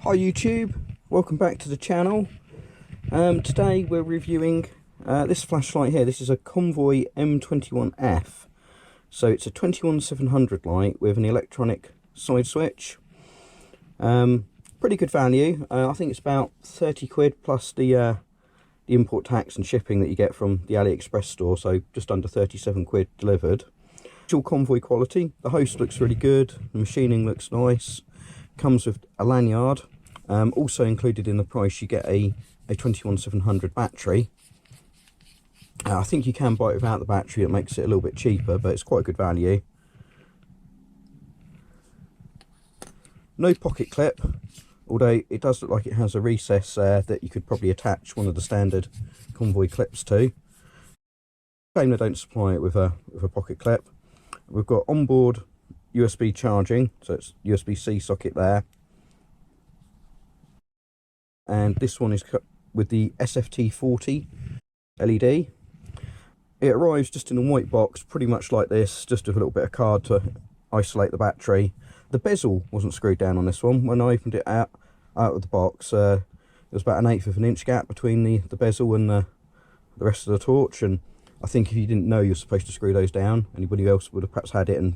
Hi YouTube, welcome back to the channel. Today we're reviewing this flashlight here. This is a Convoy M21F. So it's a 21700 light with an electronic side switch. Pretty good value. I think it's about 30 quid plus the import tax and shipping that you get from the AliExpress store, so just under 37 quid delivered. Actual Convoy quality. The host looks really good, the machining looks nice. Comes with a lanyard. Also included in the price you get a 21700 battery. I think you can buy it without the battery, it makes it a little bit cheaper, but it's quite good value. No pocket clip, although it does look like it has a recess that you could probably attach one of the standard Convoy clips to. Shame they don't supply it with a pocket clip. We've got onboard USB charging, so it's USB-C socket there. And this one is with the SFT 40 LED. It arrives just in a white box, pretty much like this, just with a little bit of card to isolate the battery. The bezel wasn't screwed down on this one. When I opened it out of the box, there was about 1/8 of an inch gap between the bezel and the rest of the torch. And I think if you didn't know you're supposed to screw those down, anybody else would have perhaps had it and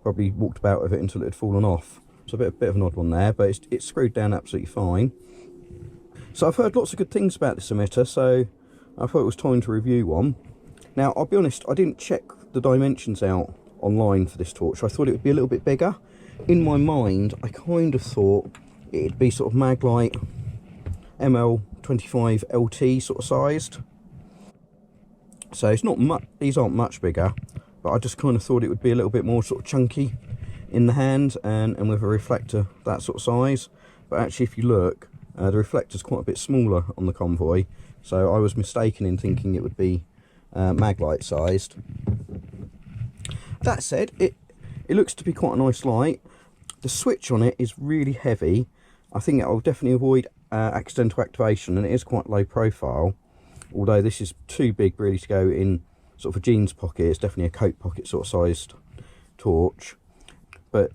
probably walked about with it until it had fallen off. So a bit of an odd one there, but it's screwed down absolutely fine. So I've heard lots of good things about this emitter, so I thought it was time to review one. Now, I'll be honest, I didn't check the dimensions out online for this torch. I thought it would be a little bit bigger. In my mind, I kind of thought it'd be sort of Maglite ML25 LT sort of sized. So it's not much, these aren't much bigger, but I just kind of thought it would be a little bit more sort of chunky in the hand and with a reflector that sort of size. But actually, if you look, the reflector's quite a bit smaller on the Convoy, so I was mistaken in thinking it would be Maglite sized. That said, it looks to be quite a nice light. The switch on it is really heavy. I think it will definitely avoid accidental activation, and it is quite low profile. Although this is too big really to go in sort of a jeans pocket. It's definitely a coat pocket sort of sized torch. But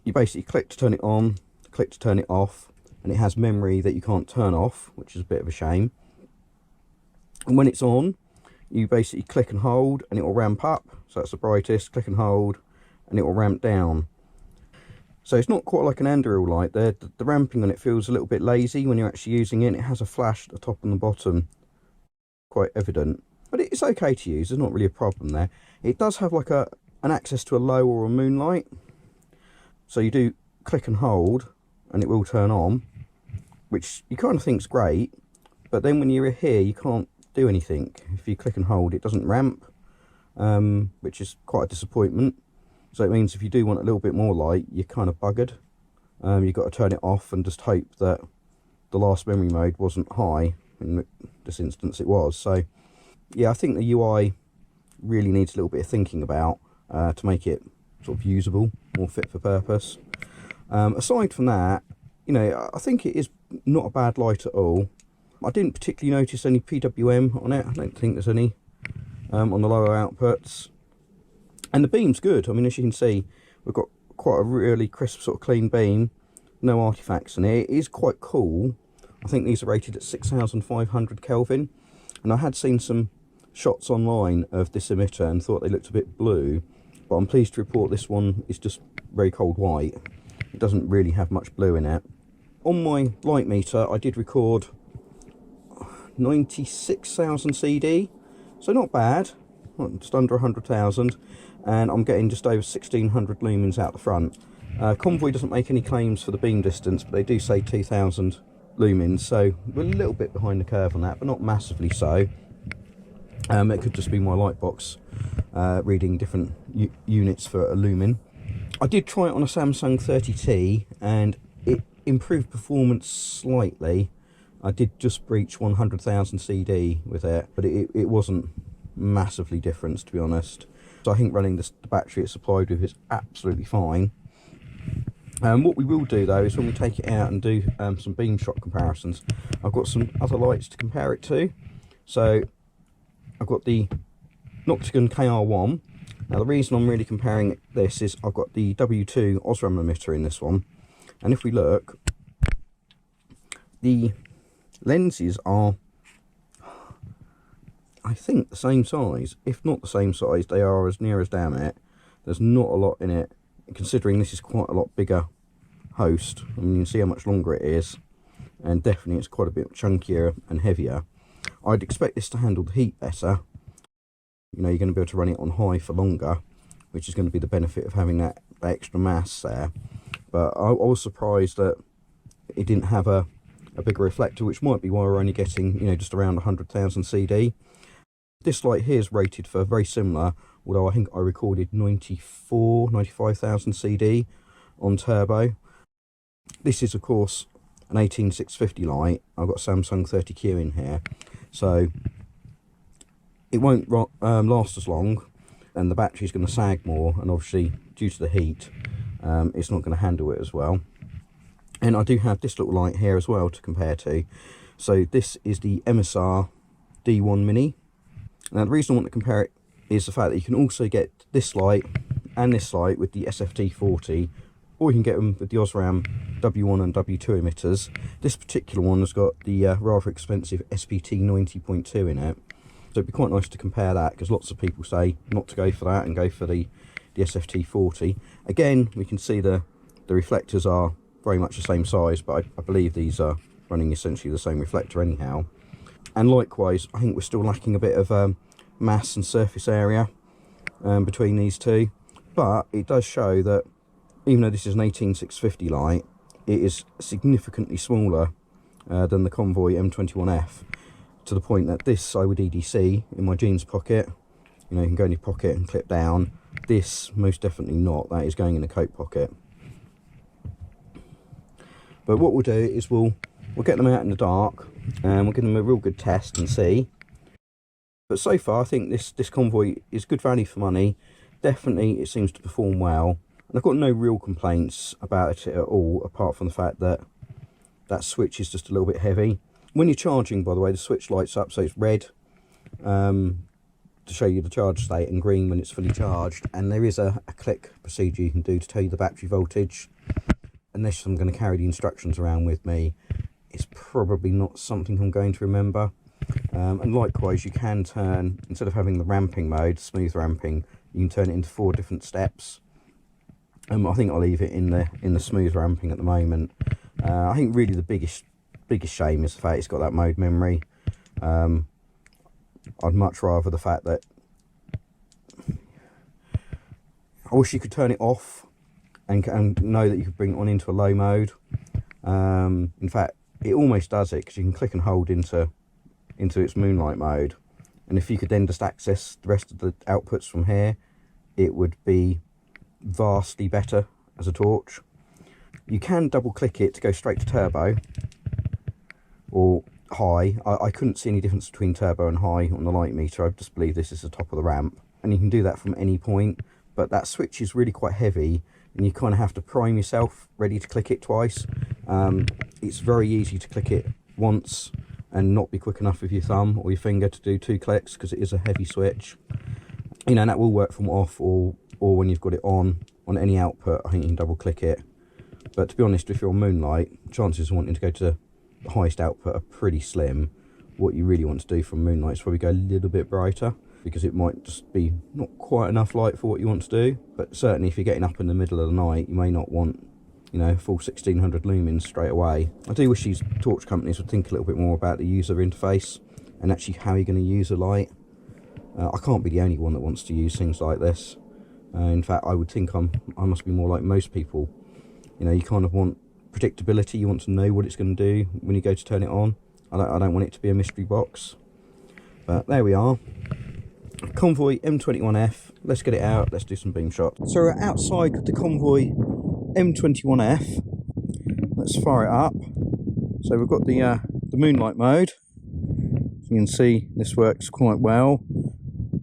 you basically click to turn it on, click to turn it off, and it has memory that you can't turn off, which is a bit of a shame. And when it's on, you basically click and hold and it will ramp up, so that's the brightest. Click and hold and it will ramp down. So it's not quite like an Anduril light there. The ramping on it feels a little bit lazy when you're actually using it. It has a flash at the top and the bottom, quite evident, but it's okay to use. There's not really a problem there. It does have like an access to a low or a moonlight, so you do click and hold and it will turn on, which you kind of think's great, but then when you're here you can't do anything. If you click and hold, it doesn't ramp, which is quite a disappointment. So it means if you do want a little bit more light, you're kind of buggered. You've got to turn it off and just hope that the last memory mode wasn't high. In this instance it was. So yeah, I think the UI really needs a little bit of thinking about to make it sort of usable, more fit for purpose. Aside from that, you know, I think it is not a bad light at all. I didn't particularly notice any PWM on it. I don't think there's any on the lower outputs. And the beam's good. I mean, as you can see, we've got quite a really crisp sort of clean beam. No artifacts in it. It is quite cool. I think these are rated at 6,500 Kelvin. And I had seen some shots online of this emitter and thought they looked a bit blue. But I'm pleased to report this one is just very cold white. It doesn't really have much blue in it. On my light meter, I did record 96,000 CD, so not bad, just under 100,000, and I'm getting just over 1,600 lumens out the front. Convoy doesn't make any claims for the beam distance, but they do say 2,000 lumens, so we're a little bit behind the curve on that, but not massively so. It could just be my light box reading different units for a lumen. I did try it on a Samsung 30T and it improved performance slightly. I did just breach 100,000 CD with it, but it wasn't massively different, to be honest. So I think running the battery it's supplied with is absolutely fine. What we will do though is when we take it out and do some beam shot comparisons, I've got some other lights to compare it to. So I've got the Noctigan KR1. Now the reason I'm really comparing this is I've got the W2 Osram emitter in this one, and if we look, The lenses are, I think, the same size. If not the same size, they are as near as damn it. There's not a lot in it, considering this is quite a lot bigger host. I mean, you can see how much longer it is, and definitely it's quite a bit chunkier and heavier. I'd expect this to handle the heat better. You know, you're going to be able to run it on high for longer, which is going to be the benefit of having that extra mass there. But I was surprised that it didn't have a bigger reflector, which might be why we're only getting, you know, just around 100,000 CD. This light here is rated for very similar, although I think I recorded 95,000 CD on turbo. This is, of course, an 18650 light. I've got Samsung 30Q in here, so it won't last as long, and the battery's going to sag more, and obviously due to the heat, it's not going to handle it as well. And I do have this little light here as well to compare to. So this is the MSR D1 Mini. Now the reason I want to compare it is the fact that you can also get this light and this light with the SFT 40, or you can get them with the Osram W1 and W2 emitters. This particular one has got the rather expensive SPT 90.2 in it. So it'd be quite nice to compare that, because lots of people say not to go for that and go for the SFT 40. Again, we can see the reflectors are very much the same size, but I believe these are running essentially the same reflector anyhow. And likewise, I think we're still lacking a bit of mass and surface area between these two. But it does show that even though this is an 18650 light, it is significantly smaller than the Convoy M21F, to the point that this I would EDC in my jeans pocket. You know, you can go in your pocket and clip down. This, most definitely not. That is going in a coat pocket. But what we'll do is we'll get them out in the dark, and we'll give them a real good test and see. But so far, I think this Convoy is good value for money. Definitely, it seems to perform well. And I've got no real complaints about it at all, apart from the fact that that switch is just a little bit heavy. When you're charging, by the way, the switch lights up, so it's red to show you the charge state, and green when it's fully charged. And there is a click procedure you can do to tell you the battery voltage. Unless I'm going to carry the instructions around with me, it's probably not something I'm going to remember. And likewise, you can turn, instead of having the ramping mode, smooth ramping, you can turn it into 4 different steps. I think I'll leave it in the smooth ramping at the moment. I think really the biggest shame is the fact it's got that mode memory. I'd much rather the fact that I wish you could turn it off and know that you could bring it on into a low mode. In fact, it almost does it, because you can click and hold into its moonlight mode, and if you could then just access the rest of the outputs from here, it would be vastly better as a torch. You can double click it to go straight to turbo or high. I couldn't see any difference between turbo and high on the light meter. I just believe this is the top of the ramp, and you can do that from any point. But that switch is really quite heavy, and you kind of have to prime yourself ready to click it twice. It's very easy to click it once and not be quick enough with your thumb or your finger to do 2 clicks, because it is a heavy switch. You know, and that will work from off or when you've got it on any output. I think you can double click it. But to be honest, if you're on moonlight, chances of wanting to go to the highest output are pretty slim. What you really want to do from moonlight is probably go a little bit brighter, because it might just be not quite enough light for what you want to do. But certainly if you're getting up in the middle of the night, you may not want, you know, full 1600 lumens straight away. I do wish these torch companies would think a little bit more about the user interface and actually how you're going to use a light. I can't be the only one that wants to use things like this. In fact, I would think I must be more like most people. You know, you kind of want predictability. You want to know what it's going to do when you go to turn it on. I don't want it to be a mystery box. But there we are. Convoy M21F. Let's get it out. Let's do some beam shots. So we're outside with the Convoy M21F. Let's fire it up. So we've got the moonlight mode. As you can see, this works quite well,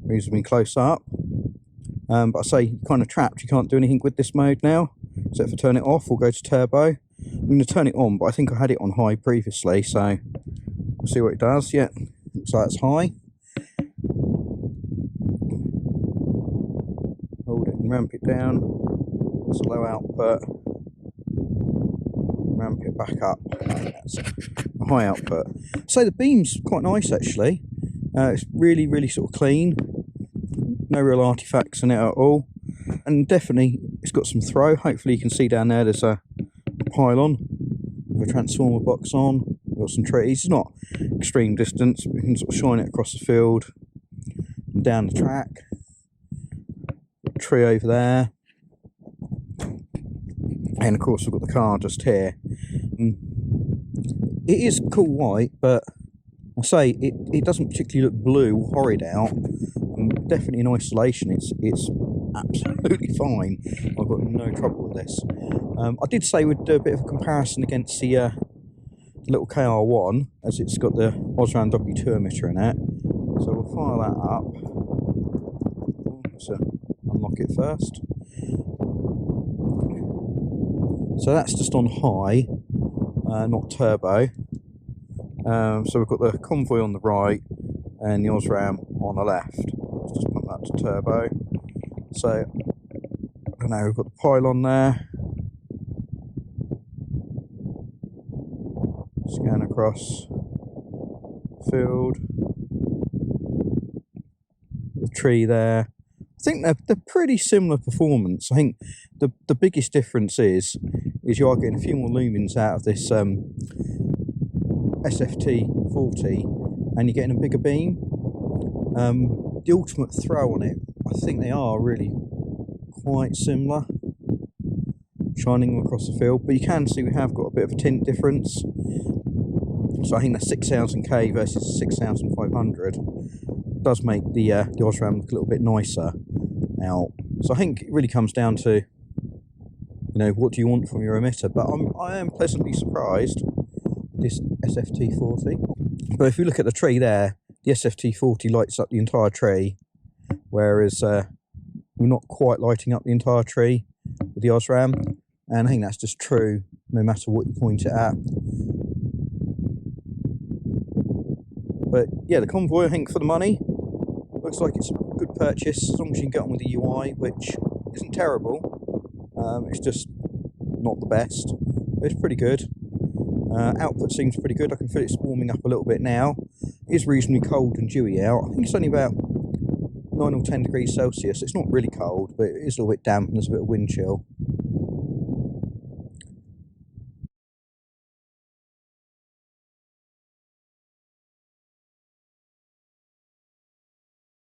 reasonably close up. But I say kind of trapped. You can't do anything with this mode now, except for turn it off or go to turbo. I'm going to turn it on, but I think I had it on high previously, so we'll see what it does. Yeah, looks like it's high. Hold it and ramp it down. It's a low output. Ramp it back up. That's high output. So the beam's quite nice actually. It's really sort of clean. No real artifacts in it at all. And definitely it's got some throw. Hopefully you can see down there there's a pylon with a transformer box on. We've got some trees. It's not extreme distance, but we can sort of shine it across the field and down the track. Got a tree over there. And of course we've got the car just here. It is cool white, but I say it doesn't particularly look blue or horrid out. And definitely in isolation it's absolutely fine. I've got no trouble with this. I did say we'd do a bit of a comparison against the little KR1, as it's got the Osram W2 emitter in it. So we'll fire that up. So unlock it first. So that's just on high, not turbo. So we've got the Convoy on the right and the Osram on the left. Let's just put that to turbo. So I don't know, we've got the pylon there. Scan across field. The tree there. I think they're pretty similar performance. I think the biggest difference is you are getting a few more lumens out of this SFT 40 and you're getting a bigger beam. The ultimate throw on it, I think they are really quite similar, shining them across the field, but you can see we have got a bit of a tint difference. So I think that's 6000K versus 6500 does make the Osram look a little bit nicer out. So I think it really comes down to, you know, what do you want from your emitter? But I am pleasantly surprised with this SFT 40. But if you look at the tree there, the SFT 40 lights up the entire tree, whereas we're not quite lighting up the entire tree with the Osram. And I think that's just true no matter what you point it at. But yeah, the Convoy, I think for the money, looks like it's a good purchase, as long as you can get on with the UI, which isn't terrible. It's just not the best, but it's pretty good. Output seems pretty good. I can feel it's warming up a little bit now. It is reasonably cold and dewy out. I think it's only about 9 or 10 degrees Celsius. It's not really cold, but it is a little bit damp and there's a bit of wind chill.